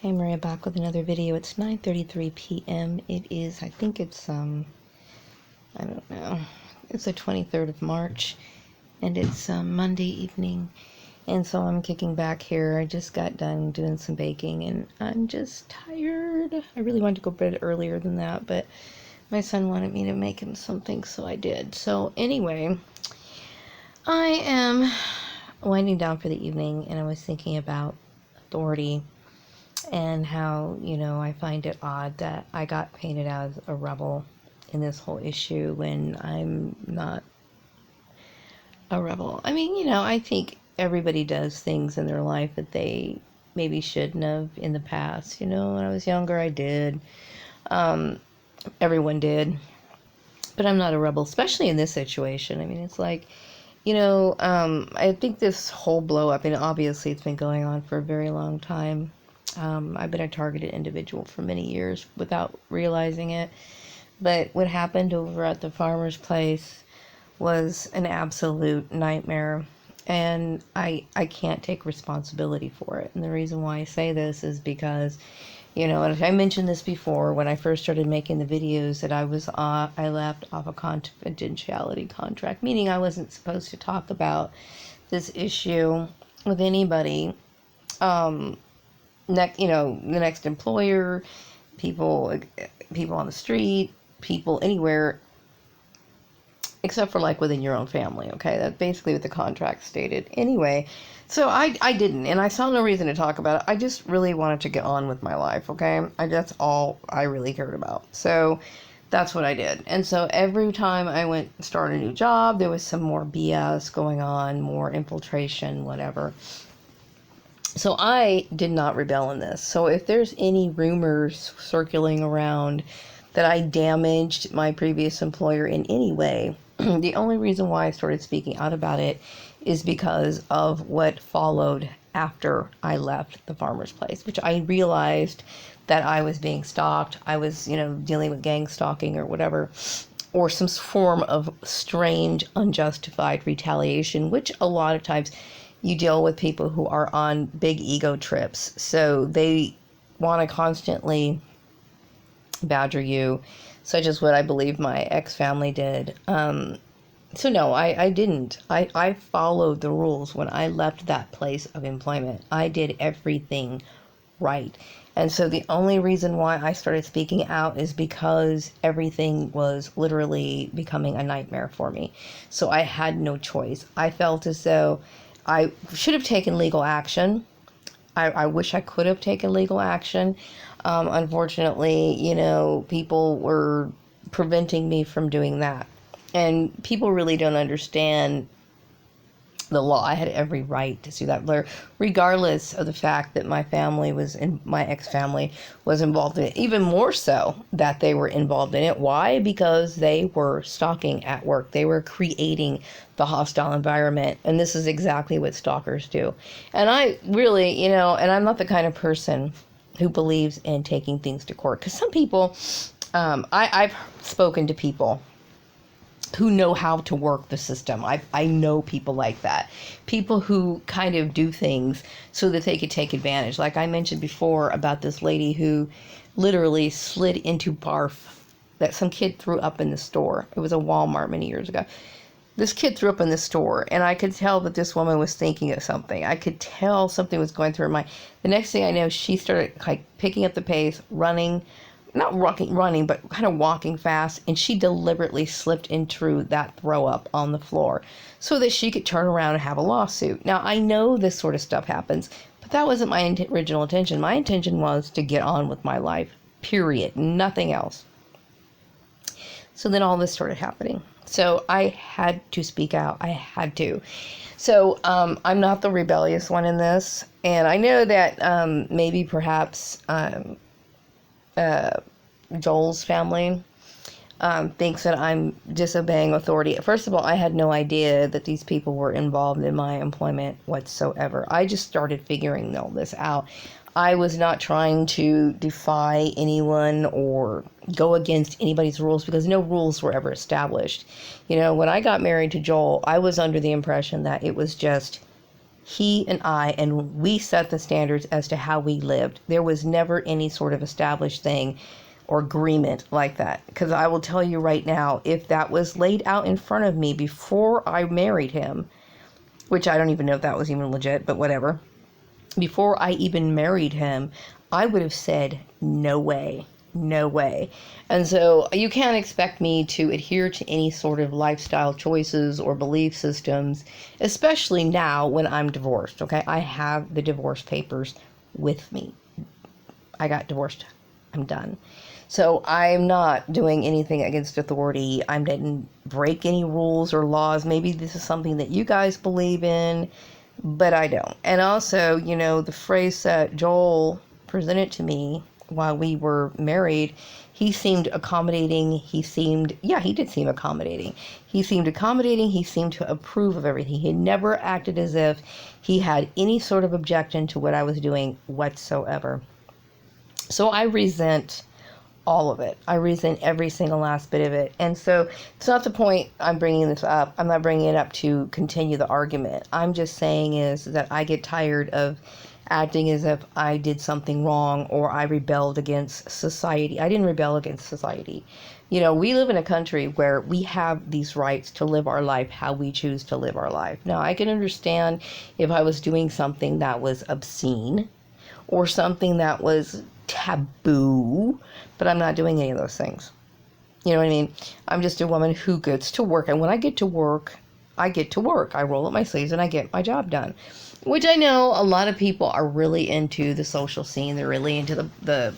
Hey Maria, back with another video. It's 9:33 p.m. It is, I think it's I don't know. It's the 23rd of March, and it's Monday evening, and so I'm kicking back here. I just got done doing some baking, and I'm just tired. I really wanted to go to bed earlier than that, but my son wanted me to make him something, so I did. So anyway, I am winding down for the evening, and I was thinking about authority. And how, I find it odd that I got painted as a rebel in this whole issue when I'm not a rebel. I mean, I think everybody does things in their life that they maybe shouldn't have in the past. When I was younger, I did. Everyone did. But I'm not a rebel, especially in this situation. I mean, it's like, I think this whole blow up, and obviously it's been going on for a very long time. I've been a targeted individual for many years without realizing it. But what happened over at the farmer's place was an absolute nightmare. And I can't take responsibility for it. And the reason why I say this is because, and I mentioned this before when I first started making the videos that I left off a confidentiality contract, meaning I wasn't supposed to talk about this issue with anybody. The next employer, people on the street, people anywhere, except for like within your own family. Okay, that's basically what the contract stated. Anyway, so I didn't, and I saw no reason to talk about it. I just really wanted to get on with my life. Okay, that's all I really cared about. So that's what I did. And so every time I went start a new job, there was some more BS going on, more infiltration, whatever. So I did not rebel in this. So if there's any rumors circulating around that I damaged my previous employer in any way, the only reason why I started speaking out about it is because of what followed after I left the farmer's place, which I realized that I was being stalked. I was, dealing with gang stalking or whatever, or some form of strange, unjustified retaliation, which a lot of times you deal with people who are on big ego trips. So they want to constantly badger you, such as what I believe my ex-family did. So no, I didn't. I followed the rules when I left that place of employment. I did everything right. And so the only reason why I started speaking out is because everything was literally becoming a nightmare for me. So I had no choice. I felt as though I should have taken legal action. I wish I could have taken legal action. Unfortunately, people were preventing me from doing that. And people really don't understand the law. I had every right to sue that lawyer, regardless of the fact that my ex-family was involved in it. Even more so that they were involved in it. Why? Because they were stalking at work. They were creating the hostile environment. And this is exactly what stalkers do. And I really, and I'm not the kind of person who believes in taking things to court. Because some people, I've spoken to people who know how to work the system. I know people like that. People who kind of do things so that they could take advantage. Like I mentioned before about this lady who literally slid into barf that some kid threw up in the store. It was a Walmart many years ago. This kid threw up in the store, and I could tell that this woman was thinking of something. I could tell something was going through her mind. The next thing I know, she started like picking up the pace, running, not running, but kind of walking fast, and she deliberately slipped into that throw up on the floor so that she could turn around and have a lawsuit. Now, I know this sort of stuff happens, but that wasn't my original intention. My intention was to get on with my life, period, nothing else. So then all this started happening. So I had to speak out. I had to. So I'm not the rebellious one in this, and I know that maybe perhaps Joel's family thinks that I'm disobeying authority. First of all, I had no idea that these people were involved in my employment whatsoever. I just started figuring all this out. I was not trying to defy anyone or go against anybody's rules because no rules were ever established. When I got married to Joel, I was under the impression that it was just He and we set the standards as to how we lived. There was never any sort of established thing or agreement like that. Because I will tell you right now, if that was laid out in front of me before I married him, which I don't even know if that was even legit, but whatever. Before I even married him, I would have said, no way, no way. And so you can't expect me to adhere to any sort of lifestyle choices or belief systems, especially now when I'm divorced, okay? I have the divorce papers with me. I got divorced. I'm done. So I'm not doing anything against authority. I didn't break any rules or laws. Maybe this is something that you guys believe in, but I don't. And also, the phrase that Joel presented to me while we were married, he seemed accommodating. He did seem accommodating. He seemed accommodating. He seemed to approve of everything. He never acted as if he had any sort of objection to what I was doing whatsoever. So I resent all of it. I resent every single last bit of it. And so it's not the point I'm bringing this up. I'm not bringing it up to continue the argument. I'm just saying is that I get tired of acting as if I did something wrong or I rebelled against society. I didn't rebel against society. We live in a country where we have these rights to live our life how we choose to live our life. Now, I can understand if I was doing something that was obscene or something that was taboo, but I'm not doing any of those things. You know what I mean? I'm just a woman who gets to work, and when I get to work, I get to work. I roll up my sleeves and I get my job done. Which I know a lot of people are really into the social scene. They're really into the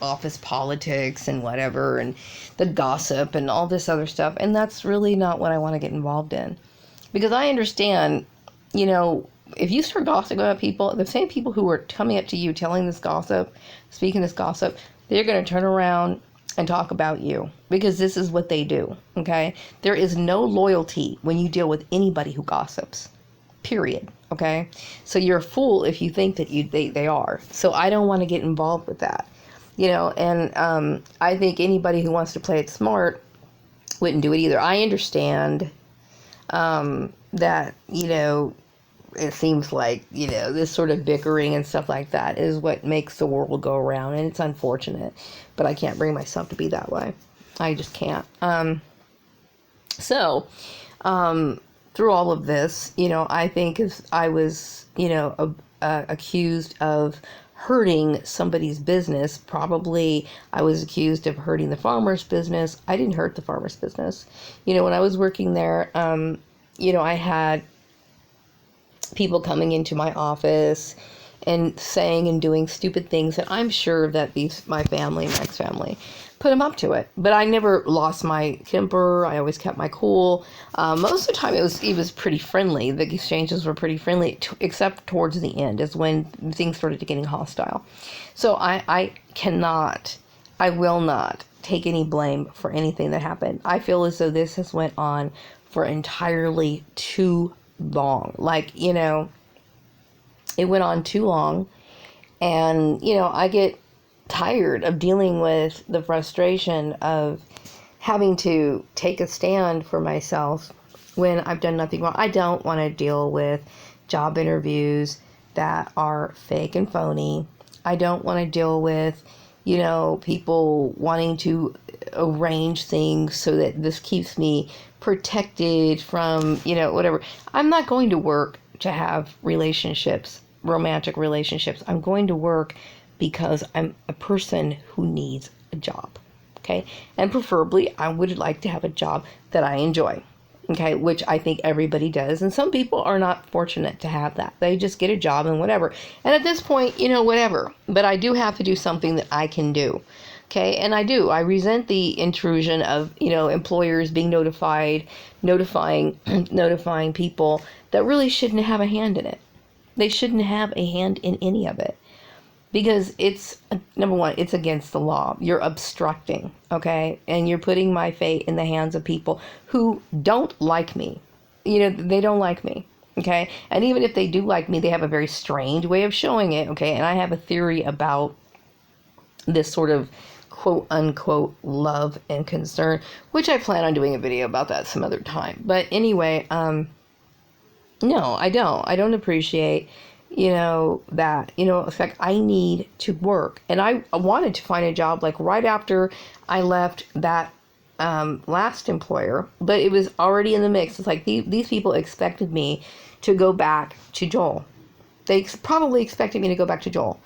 office politics and whatever, and the gossip and all this other stuff, and that's really not what I want to get involved in. Because I understand, if you start gossiping about people, the same people who are coming up to you telling this gossip, speaking this gossip, they're going to turn around and talk about you because this is what they do, okay? There is no loyalty when you deal with anybody who gossips, period, okay? So you're a fool if you think that they are. So I don't want to get involved with that, and I think anybody who wants to play it smart wouldn't do it either. I understand that, it seems like, this sort of bickering and stuff like that is what makes the world go around, and it's unfortunate, but I can't bring myself to be that way. I just can't. So, through all of this, I think if I was, accused of hurting somebody's business, probably I was accused of hurting the farmer's business. I didn't hurt the farmer's business. When I was working there, I had people coming into my office and saying and doing stupid things that I'm sure that my ex-family, put them up to it. But I never lost my temper. I always kept my cool. Most of the time it was pretty friendly. The exchanges were pretty friendly, except towards the end is when things started getting hostile. So I will not take any blame for anything that happened. I feel as though this has went on for entirely too long. It went on too long, and I get tired of dealing with the frustration of having to take a stand for myself when I've done nothing wrong. I don't want to deal with job interviews that are fake and phony. I don't want to deal with people wanting to arrange things so that this keeps me protected from, whatever. I'm not going to work to have romantic relationships. I'm going to work because I'm a person who needs a job, okay? And preferably, I would like to have a job that I enjoy, okay? Which I think everybody does. And some people are not fortunate to have that. They just get a job and whatever. And at this point, whatever. But I do have to do something that I can do. Okay, and I resent the intrusion of, employers being notifying people that really shouldn't have a hand in it. They shouldn't have a hand in any of it because it's, number one, it's against the law. You're obstructing, okay, and you're putting my fate in the hands of people who don't like me. They don't like me. Okay, and even if they do like me, they have a very strange way of showing it. Okay, and I have a theory about this sort of quote unquote love and concern, which I plan on doing a video about that some other time. But anyway, No, I don't. I don't appreciate, that. It's like I need to work. And I wanted to find a job like right after I left that last employer, but it was already in the mix. It's like these people expected me to go back to Joel. They probably expected me to go back to Joel.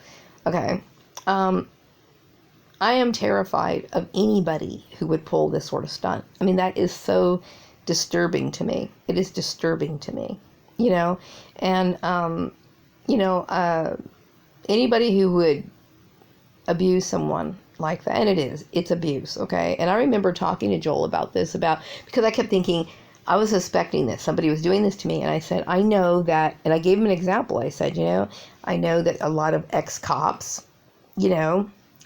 Okay. I am terrified of anybody who would pull this sort of stunt. I mean, that is so disturbing to me. It is disturbing to me, and, anybody who would abuse someone like that, and it's abuse, okay? And I remember talking to Joel about this, because I kept thinking, I was suspecting that somebody was doing this to me, and I said, I know that, and I gave him an example. I said, I know that a lot of ex-cops,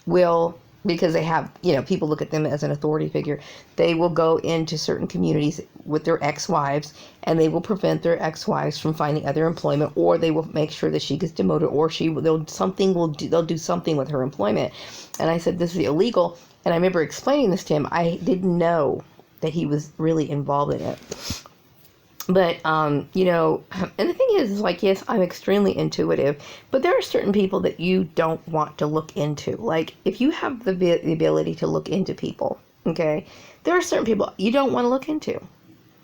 will, because they have, people look at them as an authority figure, they will go into certain communities with their ex-wives, and they will prevent their ex-wives from finding other employment, or they will make sure that she gets demoted, or they'll do something with her employment. And I said, this is illegal. And I remember explaining this to him. I didn't know that he was really involved in it. But, and the thing is like, yes, I'm extremely intuitive, but there are certain people that you don't want to look into. Like, if you have the ability to look into people, okay, there are certain people you don't want to look into.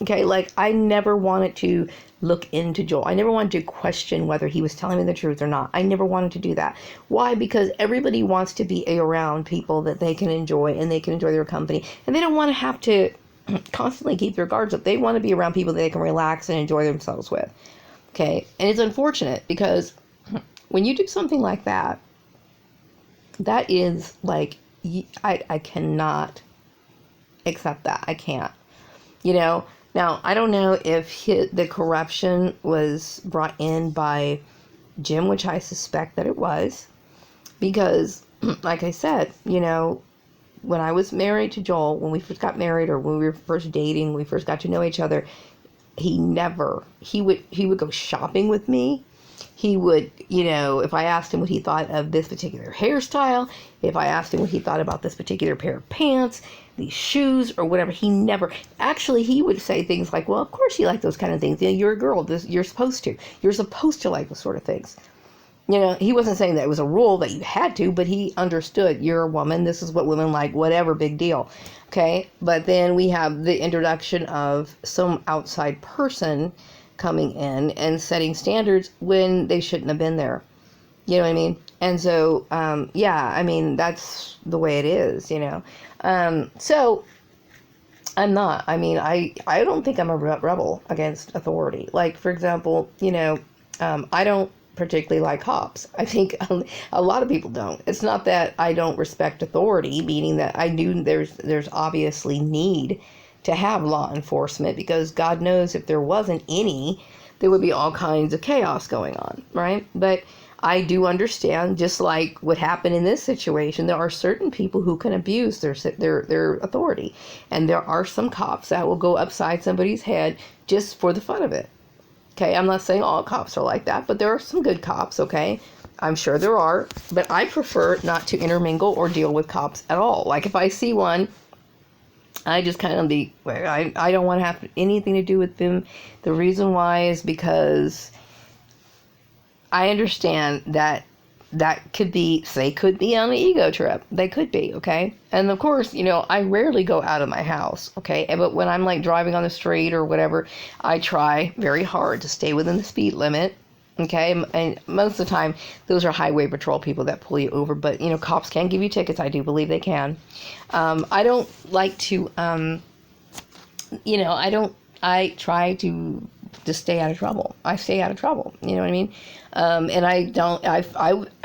Okay, like, I never wanted to look into Joel. I never wanted to question whether he was telling me the truth or not. I never wanted to do that. Why? Because everybody wants to be around people that they can enjoy, and they can enjoy their company, and they don't want to have to constantly keep their guards up. They want to be around people that they can relax and enjoy themselves with. Okay, and it's unfortunate because when you do something like that, that is like, I cannot accept that. I can't. Now, I don't know if the corruption was brought in by Jim, which I suspect that it was, because, like I said, when I was married to Joel, when we first got married, or when we were first dating, we first got to know each other, he would go shopping with me. He would, if I asked him what he thought of this particular hairstyle, if I asked him what he thought about this particular pair of pants, these shoes, or whatever, he would say things like, well, of course you like those kind of things. You're a girl. You're supposed to like those sort of things. He wasn't saying that it was a rule that you had to, but he understood, you're a woman, this is what women like, whatever, big deal. Okay? But then we have the introduction of some outside person coming in and setting standards when they shouldn't have been there. You know what I mean? And so, that's the way it is, So, I'm not. I don't think I'm a rebel against authority. Like, for example, I don't particularly like cops. I think a lot of people don't. It's not that I don't respect authority, meaning that I knew there's obviously need to have law enforcement, because God knows if there wasn't any, there would be all kinds of chaos going on, right? But I do understand, just like what happened in this situation, there are certain people who can abuse their authority, and there are some cops that will go upside somebody's head just for the fun of it. Okay, I'm not saying all cops are like that, but there are some good cops, okay? I'm sure there are, but I prefer not to intermingle or deal with cops at all. Like, if I see one, I just kind of I don't want to have anything to do with them. The reason why is because I understand that could be, they could be on an ego trip. They could be, okay? And of course, I rarely go out of my house, okay? But when I'm like driving on the street or whatever, I try very hard to stay within the speed limit, okay? And most of the time, those are highway patrol people that pull you over. But, cops can give you tickets. I do believe they can. I don't like to, I try to just stay out of trouble. I stay out of trouble. You know what I mean? And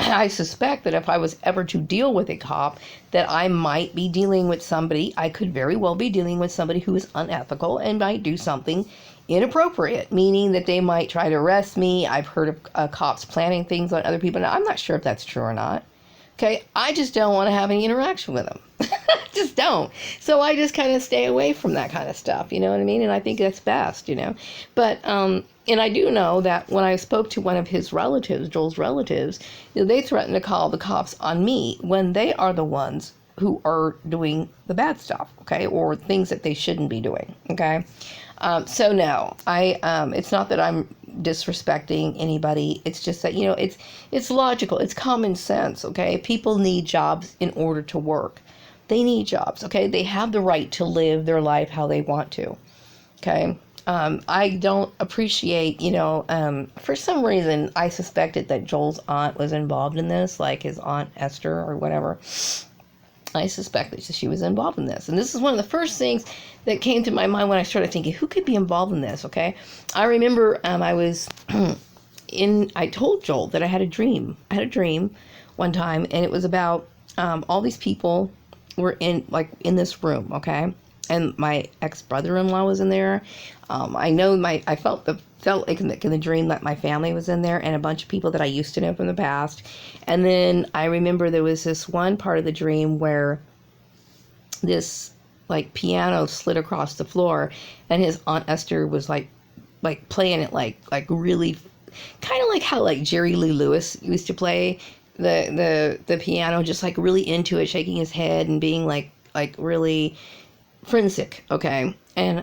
I suspect that if I was ever to deal with a cop, that I might be dealing with somebody, I could very well be dealing with somebody who is unethical and might do something inappropriate, meaning that they might try to arrest me. I've heard of cops planning things on other people. Now, I'm not sure if that's true or not. Okay, I just don't want to have any interaction with them. Just don't. So I just kind of stay away from that kind of stuff, you know what I mean? And I think that's best, But, and I do know that when I spoke to one of his relatives, Joel's relatives, they threatened to call the cops on me when they are the ones who are doing the bad stuff, okay? Or things that they shouldn't be doing, okay? So no, it's not that I'm disrespecting anybody. It's just that, it's logical. It's common sense, okay? People need jobs in order to work. They need jobs, okay? They have the right to live their life how they want to, okay? I don't appreciate, for some reason, I suspected that Joel's aunt was involved in this, like his aunt Esther or whatever. I suspect that she was involved in this. And this is one of the first things that came to my mind when I started thinking, who could be involved in this, okay? I remember I was I told Joel that I had a dream. I had a dream one time, and it was about all these people were in this room, okay? And my ex-brother-in-law was in there. I felt like in the dream that my family was in there, and a bunch of people that I used to know from the past. And then I remember there was this one part of the dream where this piano slid across the floor, and his Aunt Esther was like playing it like really, kind of like how Jerry Lee Lewis used to play the piano, just really into it, shaking his head and being like really forensic, okay? And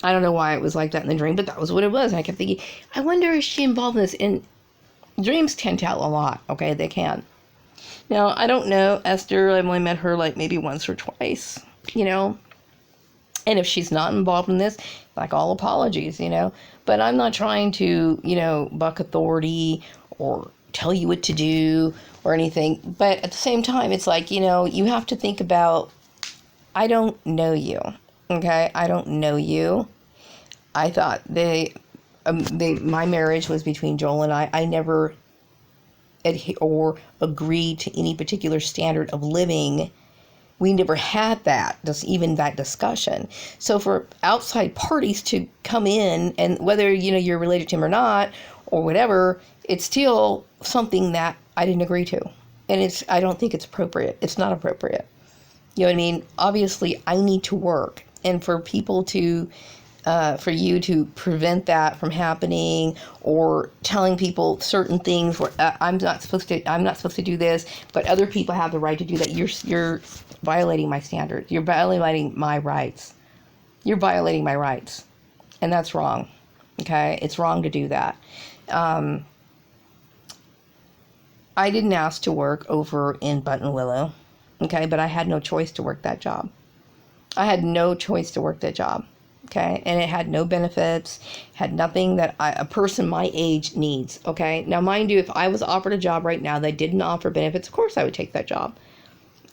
I don't know why it was like that in the dream, but that was what it was. And I kept thinking, I wonder if she involved in this. And dreams can tell a lot, okay? They can. Now, I don't know Esther. I've only met her maybe once or twice, And if she's not involved in this, all apologies, But I'm not trying to, buck authority or tell you what to do or anything. But at the same time, it's you have to think about, I don't know you, okay? I don't know you. I thought my marriage was between Joel and I. I never agreed to any particular standard of living. We never had that, even that discussion. So for outside parties to come in, and whether, you're related to him or not, or whatever, it's still something that I didn't agree to. And I don't think it's appropriate. It's not appropriate. You know what I mean? Obviously, I need to work. And for people for you to prevent that from happening, or telling people certain things where I'm not supposed to do this, but other people have the right to do that, you're violating my standards. You're violating my rights. You're violating my rights. And that's wrong. Okay? It's wrong to do that. I didn't ask to work over in Buttonwillow. Okay, but I had no choice to work that job. I had no choice to work that job. Okay, and it had no benefits, had nothing that a person my age needs. Okay, now mind you, if I was offered a job right now that didn't offer benefits, of course I would take that job.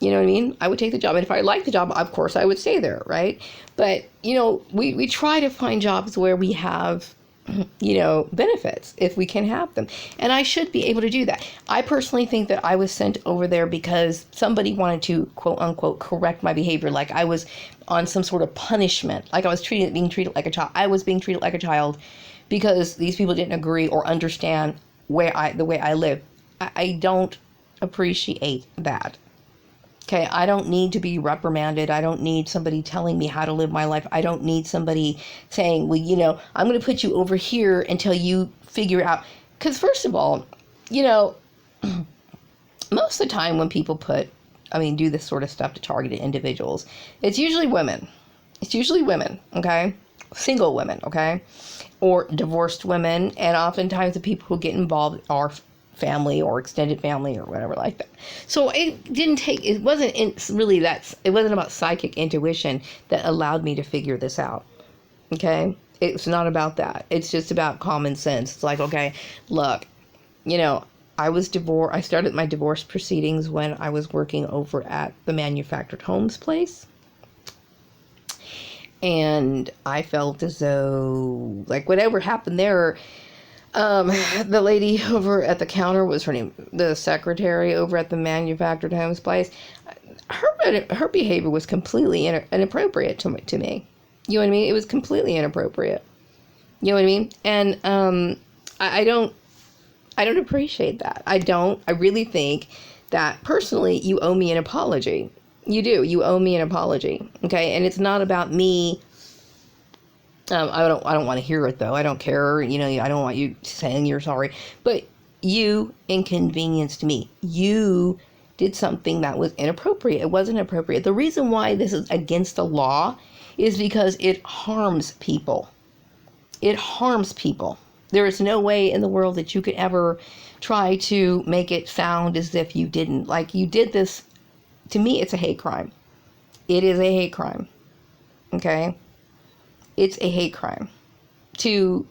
You know what I mean? I would take the job, and if I liked the job, of course I would stay there, right? But we try to find jobs where we have benefits, if we can have them. And I should be able to do that. I personally think that I was sent over there because somebody wanted to, quote unquote, correct my behavior. Like I was on some sort of punishment. Like I was being treated like a child. I was being treated like a child because these people didn't agree or understand the way I live. I don't appreciate that. Okay, I don't need to be reprimanded. I don't need somebody telling me how to live my life. I don't need somebody saying, well, I'm going to put you over here until you figure it out. Because first of all, most of the time when people do this sort of stuff to targeted individuals, it's usually women. It's usually women, okay? Single women, okay? Or divorced women. And oftentimes the people who get involved are family or extended family or whatever like that. So it wasn't about psychic intuition that allowed me to figure this out. Okay? It's not about that. It's just about common sense. It's okay, look, I was divorced. I started my divorce proceedings when I was working over at the manufactured homes place. And I felt as though, whatever happened there, the lady over at the counter, was her name, the secretary over at the manufactured homes place, her behavior was completely inappropriate to me. You know what I mean? It was completely inappropriate. You know what I mean? And I don't appreciate that. I really think that personally you owe me an apology. You do. You owe me an apology. Okay? And it's not about me. I don't want to hear it though. I don't care. I don't want you saying you're sorry. But you inconvenienced me. You did something that was inappropriate. It wasn't appropriate. The reason why this is against the law is because it harms people. It harms people. There is no way in the world that you could ever try to make it sound as if you didn't. Like, you did this. To me, it's a hate crime. It is a hate crime. Okay? It's a hate crime. To,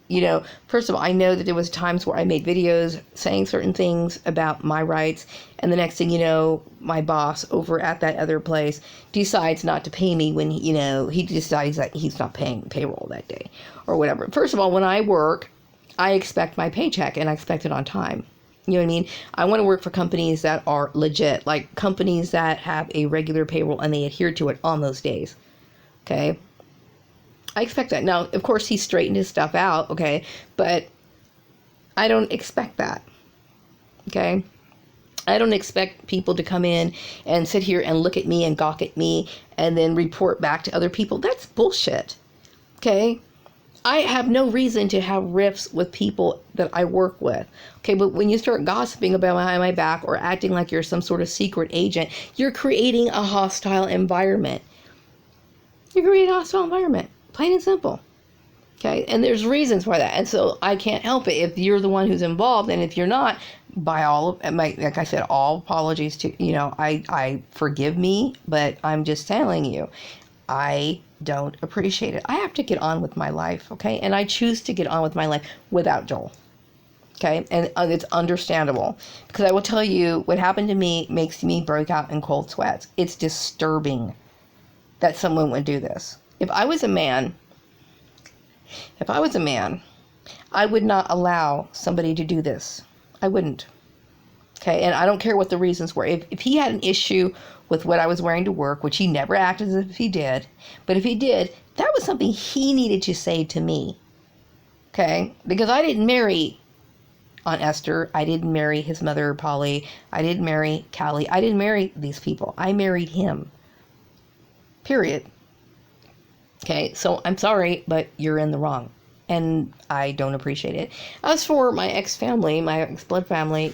first of all, I know that there was times where I made videos saying certain things about my rights, and the next thing you know, my boss over at that other place decides not to pay me when, he decides that he's not paying payroll that day or whatever. First of all, when I work, I expect my paycheck, and I expect it on time. You know what I mean? I want to work for companies that are legit, like companies that have a regular payroll and they adhere to it on those days. Okay? I expect that. Now, of course, he straightened his stuff out, okay? But I don't expect that, okay? I don't expect people to come in and sit here and look at me and gawk at me and then report back to other people. That's bullshit, okay? I have no reason to have rifts with people that I work with, okay? But when you start gossiping about behind my back or acting like you're some sort of secret agent, you're creating a hostile environment. You're creating a hostile environment. Plain and simple. Okay? And there's reasons for that. And so I can't help it if you're the one who's involved. And if you're not, like I said, all apologies to, I forgive me, but I'm just telling you, I don't appreciate it. I have to get on with my life. Okay? And I choose to get on with my life without Joel. Okay? And it's understandable, because I will tell you, what happened to me makes me break out in cold sweats. It's disturbing that someone would do this. If I was a man, I would not allow somebody to do this. I wouldn't. Okay, and I don't care what the reasons were. If he had an issue with what I was wearing to work, which he never acted as if he did, but if he did, that was something he needed to say to me. Okay, because I didn't marry Aunt Esther. I didn't marry his mother, Polly. I didn't marry Callie. I didn't marry these people. I married him. Period. Okay, so I'm sorry, but you're in the wrong, and I don't appreciate it. As for my ex-family, my ex-blood family,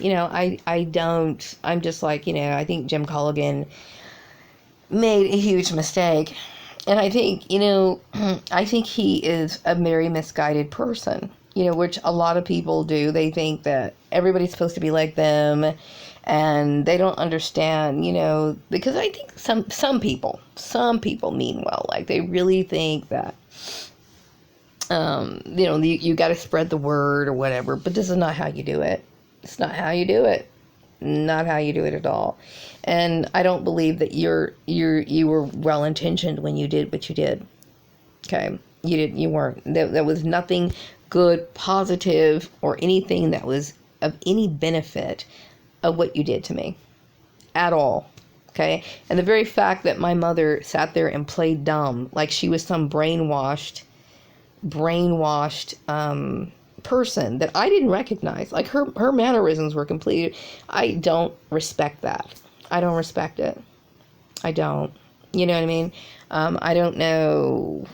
I'm just like, I think Jim Colligan made a huge mistake, and I think, I think he is a very misguided person, which a lot of people do. They think that everybody's supposed to be like them, and they don't understand, because I think some people mean well. Like, they really think that, you got to spread the word or whatever, but this is not how you do it. It's not how you do it. Not how you do it at all. And I don't believe that you were well-intentioned when you did what you did. Okay? You weren't. There was nothing good, positive, or anything that was of any benefit of what you did to me at all. Okay? And the very fact that my mother sat there and played dumb, like she was some brainwashed person that I didn't recognize, like her mannerisms were complete. I don't respect that. I don't respect it. I don't. You know what I mean? I don't know.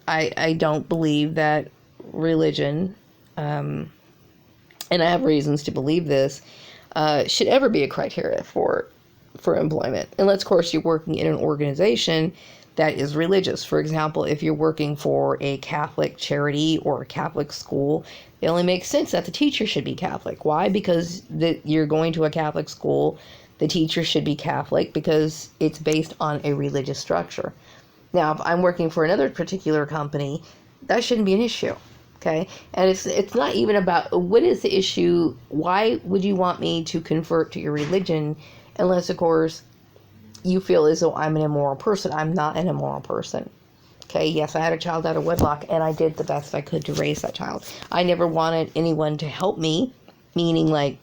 I don't believe that religion, and I have reasons to believe this, should ever be a criteria for employment. Unless, of course, you're working in an organization that is religious. For example, if you're working for a Catholic charity or a Catholic school, it only makes sense that the teacher should be Catholic. Why? Because you're going to a Catholic school, the teacher should be Catholic because it's based on a religious structure. Now, if I'm working for another particular company, that shouldn't be an issue. Okay? And it's not even about what is the issue. Why would you want me to convert to your religion unless, of course, you feel as though I'm an immoral person? I'm not an immoral person. Okay, yes, I had a child out of wedlock, and I did the best I could to raise that child. I never wanted anyone to help me, meaning like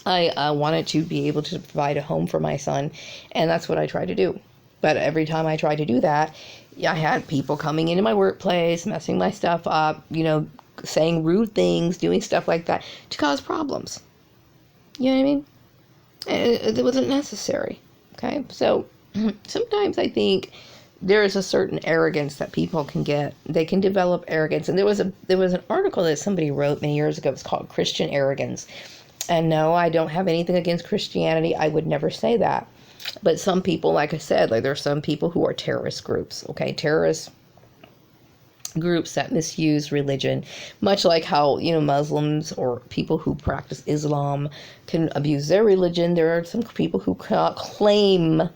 I wanted to be able to provide a home for my son, and that's what I tried to do. But every time I tried to do that, I had people coming into my workplace, messing my stuff up, saying rude things, doing stuff like that to cause problems. You know what I mean? It wasn't necessary. Okay, so sometimes I think there is a certain arrogance that people can get. They can develop arrogance. And there was an article that somebody wrote many years ago. It's called Christian Arrogance. And no, I don't have anything against Christianity. I would never say that. But some people, like I said, like there are some people who are terrorist groups. Okay, terrorists groups that misuse religion, much like how, Muslims or people who practice Islam can abuse their religion. There are some people who cannot claim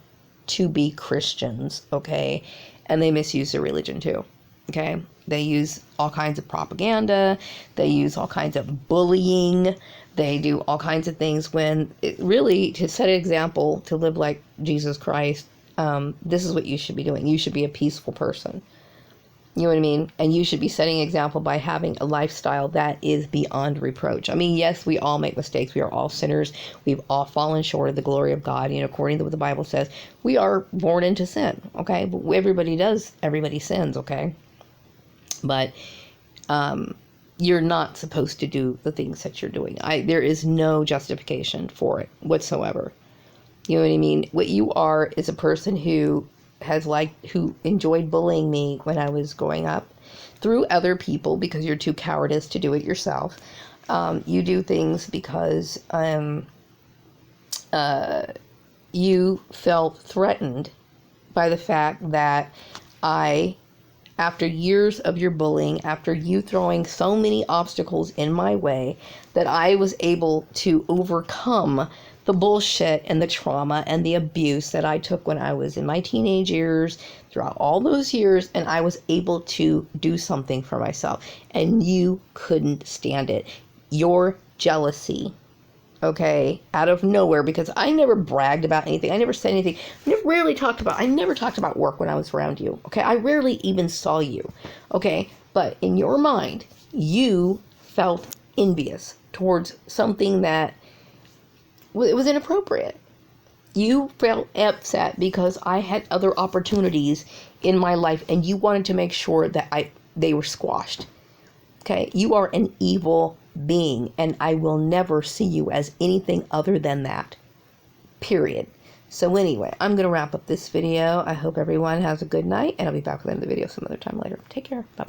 to be Christians, okay, and they misuse their religion too, okay. They use all kinds of propaganda, they use all kinds of bullying, they do all kinds of things when it really, to set an example, to live like Jesus Christ, this is what you should be doing. You should be a peaceful person. You know what I mean? And you should be setting an example by having a lifestyle that is beyond reproach. I mean, yes, we all make mistakes. We are all sinners. We've all fallen short of the glory of God. According to what the Bible says, we are born into sin, okay? But everybody does. Everybody sins, okay? But you're not supposed to do the things that you're doing. There is no justification for it whatsoever. You know what I mean? What you are is a person who enjoyed bullying me when I was growing up through other people because you're too cowardice to do it yourself. You do things because you felt threatened by the fact that after years of your bullying, after you throwing so many obstacles in my way, that I was able to overcome the bullshit and the trauma and the abuse that I took when I was in my teenage years, throughout all those years, and I was able to do something for myself. And you couldn't stand it. Your jealousy, okay, out of nowhere, because I never bragged about anything. I never said anything. I never talked about work when I was around you, okay? I rarely even saw you, okay? But in your mind, you felt envious towards something that it was inappropriate. You felt upset because I had other opportunities in my life and you wanted to make sure that they were squashed. Okay? You are an evil being and I will never see you as anything other than that. Period. So anyway, I'm going to wrap up this video. I hope everyone has a good night and I'll be back with another video some other time later. Take care. Bye-bye.